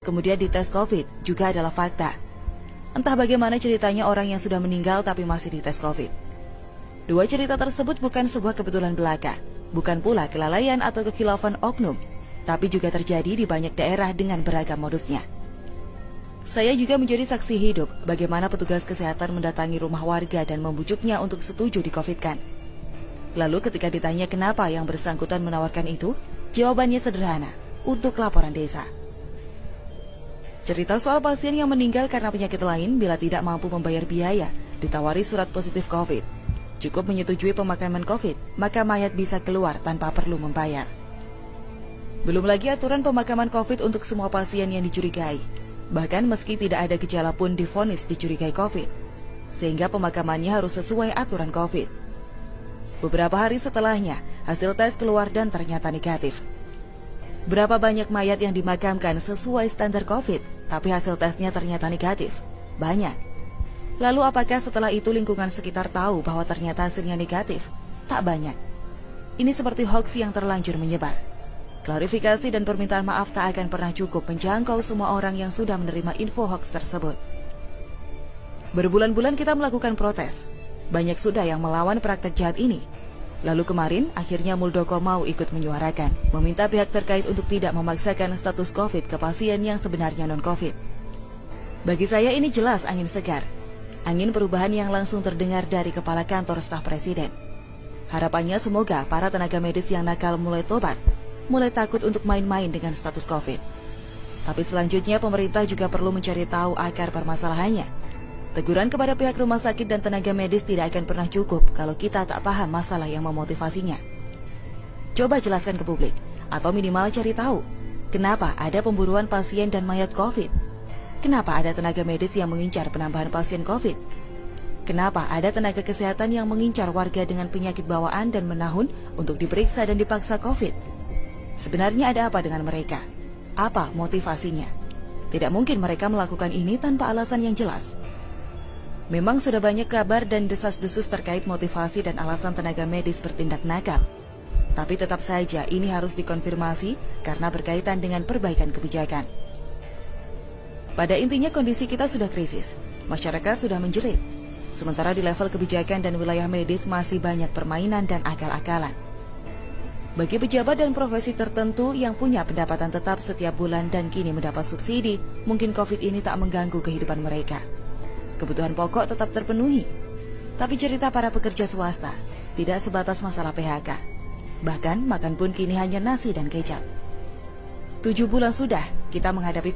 kemudian dites COVID juga adalah fakta. Entah bagaimana ceritanya orang yang sudah meninggal tapi masih dites COVID. Dua cerita tersebut bukan sebuah kebetulan belaka, bukan pula kelalaian atau kekhilafan oknum, tapi juga terjadi di banyak daerah dengan beragam modusnya. Saya juga menjadi saksi hidup bagaimana petugas kesehatan mendatangi rumah warga dan membujuknya untuk setuju di-COVID-kan. Lalu ketika ditanya kenapa yang bersangkutan menawarkan itu, jawabannya sederhana, untuk laporan desa. Cerita soal pasien yang meninggal karena penyakit lain bila tidak mampu membayar biaya, ditawari surat positif COVID. Cukup menyetujui pemakaman COVID, maka mayat bisa keluar tanpa perlu membayar. Belum lagi aturan pemakaman COVID untuk semua pasien yang dicurigai. Bahkan meski tidak ada gejala pun divonis dicurigai COVID, sehingga pemakamannya harus sesuai aturan COVID. Beberapa hari setelahnya, hasil tes keluar dan ternyata negatif. Berapa banyak mayat yang dimakamkan sesuai standar COVID, tapi hasil tesnya ternyata negatif? Banyak. Lalu apakah setelah itu lingkungan sekitar tahu bahwa ternyata hasilnya negatif? Tak banyak. Ini seperti hoax yang terlanjur menyebar. Klarifikasi dan permintaan maaf tak akan pernah cukup menjangkau semua orang yang sudah menerima info hoax tersebut. Berbulan-bulan kita melakukan protes. Banyak sudah yang melawan praktek jahat ini. Lalu kemarin, akhirnya Muldoko mau ikut menyuarakan, meminta pihak terkait untuk tidak memaksakan status COVID ke pasien yang sebenarnya non-COVID. Bagi saya ini jelas angin segar. Angin perubahan yang langsung terdengar dari Kepala Kantor Staf Presiden. Harapannya semoga para tenaga medis yang nakal mulai tobat, mulai takut untuk main-main dengan status COVID. Tapi selanjutnya pemerintah juga perlu mencari tahu akar permasalahannya. Teguran kepada pihak rumah sakit dan tenaga medis tidak akan pernah cukup kalau kita tak paham masalah yang memotivasinya. Coba jelaskan ke publik, atau minimal cari tahu, kenapa ada pemburuan pasien dan mayat COVID? Kenapa ada tenaga medis yang mengincar penambahan pasien COVID? Kenapa ada tenaga kesehatan yang mengincar warga dengan penyakit bawaan dan menahun untuk diperiksa dan dipaksa COVID? Sebenarnya ada apa dengan mereka? Apa motivasinya? Tidak mungkin mereka melakukan ini tanpa alasan yang jelas. Memang sudah banyak kabar dan desas-desus terkait motivasi dan alasan tenaga medis bertindak nakal. Tapi tetap saja ini harus dikonfirmasi karena berkaitan dengan perbaikan kebijakan. Pada intinya kondisi kita sudah krisis. Masyarakat sudah menjerit. Sementara di level kebijakan dan wilayah medis masih banyak permainan dan akal-akalan. Bagi pejabat dan profesi tertentu yang punya pendapatan tetap setiap bulan dan kini mendapat subsidi, mungkin COVID ini tak mengganggu kehidupan mereka. Kebutuhan pokok tetap terpenuhi. Tapi cerita para pekerja swasta tidak sebatas masalah PHK. Bahkan makan pun kini hanya nasi dan kecap. 7 bulan sudah kita menghadapi